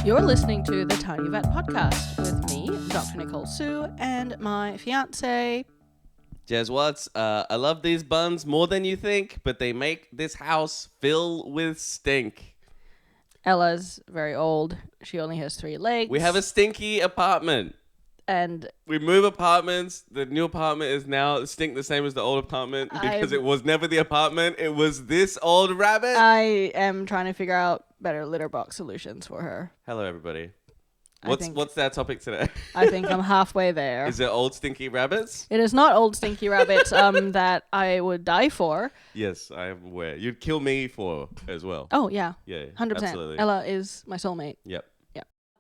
You're listening to the Tiny Vet Podcast with me, Dr. Nicole Sue, and my fiance, Jez Watts. I love these buns more than you think, but they make this house fill with stink. Ella's very old. She only has 3 legs. We have a stinky apartment. And we move apartments. The new apartment is now stink the same as the old apartment because it was never the apartment. It was this old rabbit. I am trying to figure out better litter box solutions for her. Hello, everybody. What's that topic today? I think I'm halfway there. Is it old stinky rabbits? It is not old stinky rabbits that I would die for. Yes, I am aware. You'd kill me for as well. Oh, yeah. Yeah, 100%. absolutely. Ella is my soulmate. Yep.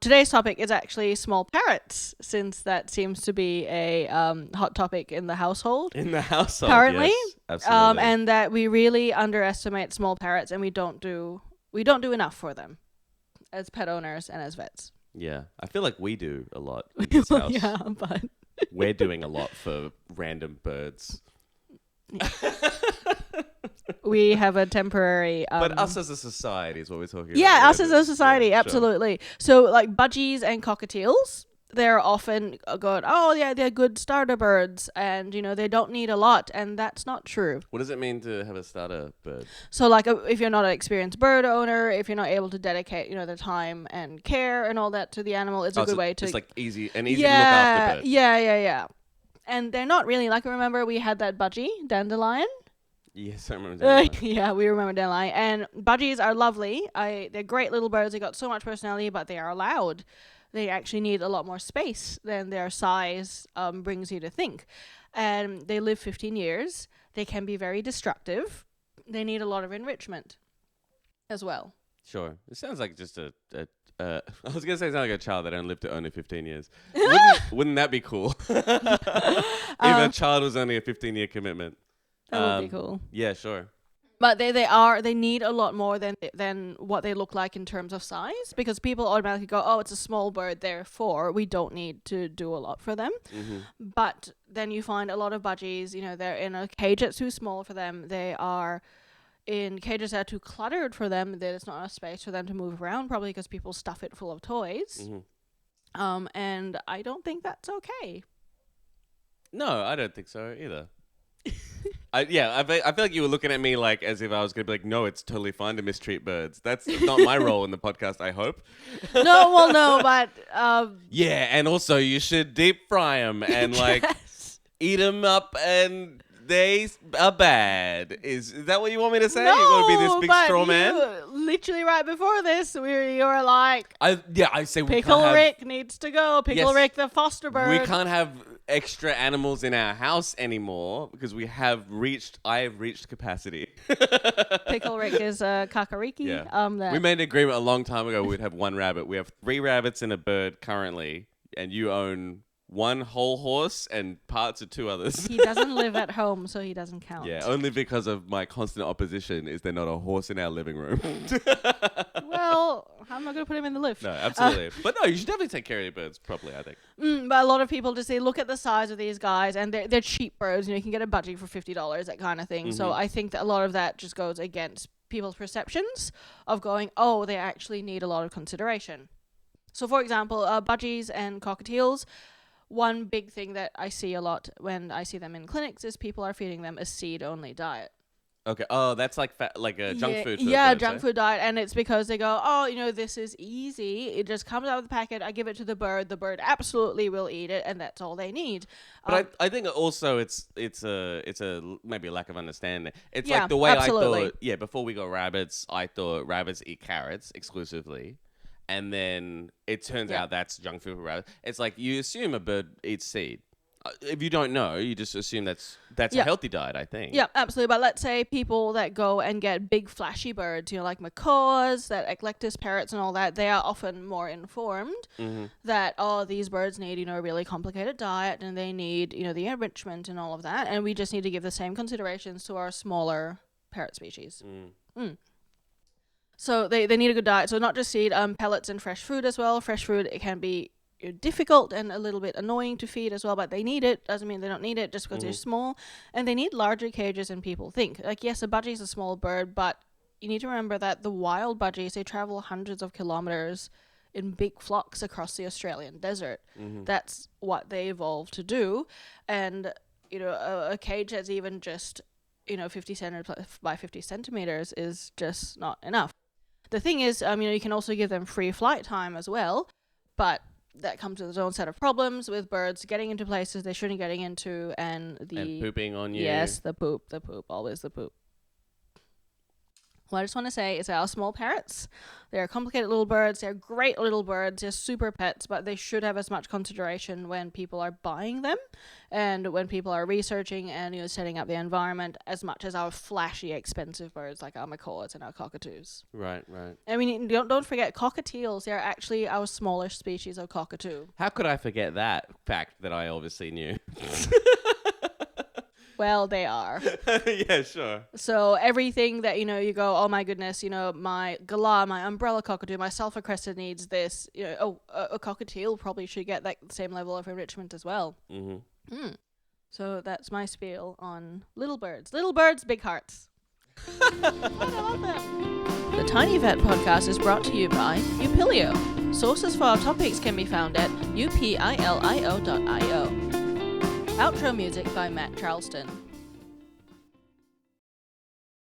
Today's topic is actually small parrots, since that seems to be a hot topic in the household. In the household, currently, yes, absolutely. And that we really underestimate small parrots, and we don't do enough for them as pet owners and as vets. Yeah, I feel like we do a lot in this house. Yeah, but we're doing a lot for random birds. We have a temporary... but us as a society is what we're talking about. Yeah, us as a society, yeah, absolutely. Sure. So, like, budgies and cockatiels, they're often going, oh, yeah, they're good starter birds, and, you know, they don't need a lot, and that's not true. What does it mean to have a starter bird? So, like, if you're not an experienced bird owner, if you're not able to dedicate, you know, the time and care and all that to the animal, it's a good way to... It's, like, easy to look after bird. Yeah. And they're not really, like, remember we had that budgie, dandelion? Yes, I remember that. Yeah, we remember dandelion. And budgies are lovely. They're great little birds. They got so much personality, but they are loud. They actually need a lot more space than their size brings you to think. And they live 15 years. They can be very destructive. They need a lot of enrichment as well. Sure. It sounds like just I was going to say it sounds like a child that only lived to only 15 years. Wouldn't that be cool? If a child was only a 15-year commitment. That would be cool. Yeah, sure. But they need a lot more than what they look like in terms of size, because people automatically go, oh, it's a small bird, therefore we don't need to do a lot for them. Mm-hmm. But then you find a lot of budgies, you know, they're in a cage that's too small for them. They are in cages that are too cluttered for them. There's not enough space for them to move around, probably because people stuff it full of toys. Mm-hmm. And I don't think that's okay. No, I don't think so either. I feel like you were looking at me like as if I was going to be like, no, it's totally fine to mistreat birds. That's not my role in the podcast, I hope. No, but... yeah, and also you should deep fry them and like eat them up and they are bad. Is that what you want me to say? No, you want to be this big straw man? Literally right before this, you were like... I say Pickle Rick needs to go. Pickle Rick the foster bird. We can't have extra animals in our house anymore because I have reached capacity. Pickle Rick is a kakariki. Yeah. We made an agreement a long time ago we'd have 1 rabbit. We have 3 rabbits and a bird currently, and you own 1 whole horse and parts of 2 others. He doesn't live at home, so he doesn't count. Yeah, only because of my constant opposition is there not a horse in our living room. Well, I'm not going to put him in the lift. No, absolutely. But no, you should definitely take care of your birds properly, I think. But a lot of people just say, look at the size of these guys, and they're cheap birds. You know, you can get a budgie for $50, that kind of thing. Mm-hmm. So I think that a lot of that just goes against people's perceptions of going, oh, they actually need a lot of consideration. So, for example, budgies and cockatiels, one big thing that I see a lot when I see them in clinics is people are feeding them a seed-only diet. Okay. Oh, that's like a junk food. Junk food diet. And it's because they go, oh, you know, this is easy. It just comes out of the packet. I give it to the bird. The bird absolutely will eat it, and that's all they need. But I think also it's a maybe a lack of understanding. It's like the way absolutely. I thought. Yeah, before we got rabbits, I thought rabbits eat carrots exclusively. And then it turns out that's junk food for rabbits. It's like you assume a bird eats seed. If you don't know, you just assume that's a healthy diet, I think. Yeah, absolutely. But let's say people that go and get big flashy birds, you know, like macaws, that eclectus parrots and all that, they are often more informed that, these birds need, you know, a really complicated diet and they need, you know, the enrichment and all of that. And we just need to give the same considerations to our smaller parrot species. So they need a good diet. So not just seed, pellets and fresh food as well. Fresh food, it can be difficult and a little bit annoying to feed as well, but they need it. Doesn't mean they don't need it just because they're small. And they need larger cages than people think. Like, yes, a budgie is a small bird, but you need to remember that the wild budgies, they travel hundreds of kilometers in big flocks across the Australian desert. That's what they evolved to do. And, a cage that's even just, 50 by 50 centimeters is just not enough. The thing is, you can also give them free flight time as well, but that comes with its own set of problems with birds getting into places they shouldn't getting into, and pooping on you. Yes, the poop, always the poop. What I just want to say is our small parrots, they're complicated little birds. They're great little birds. They're super pets, but they should have as much consideration when people are buying them and when people are researching and setting up the environment, as much as our flashy, expensive birds like our macaws and our cockatoos. Right. I mean, don't forget cockatiels. They're actually our smallest species of cockatoo. How could I forget that fact that I obviously knew? Well, they are. Yeah, sure. So everything that, you go, oh my goodness, my galah, my umbrella cockatoo, my sulfur crested needs this, a cockatiel probably should get that same level of enrichment as well. So that's my spiel on little birds. Little birds, big hearts. I love them. The Tiny Vet podcast is brought to you by Upilio. Sources for our topics can be found at upilio.io. Outro music by Matt Charleston.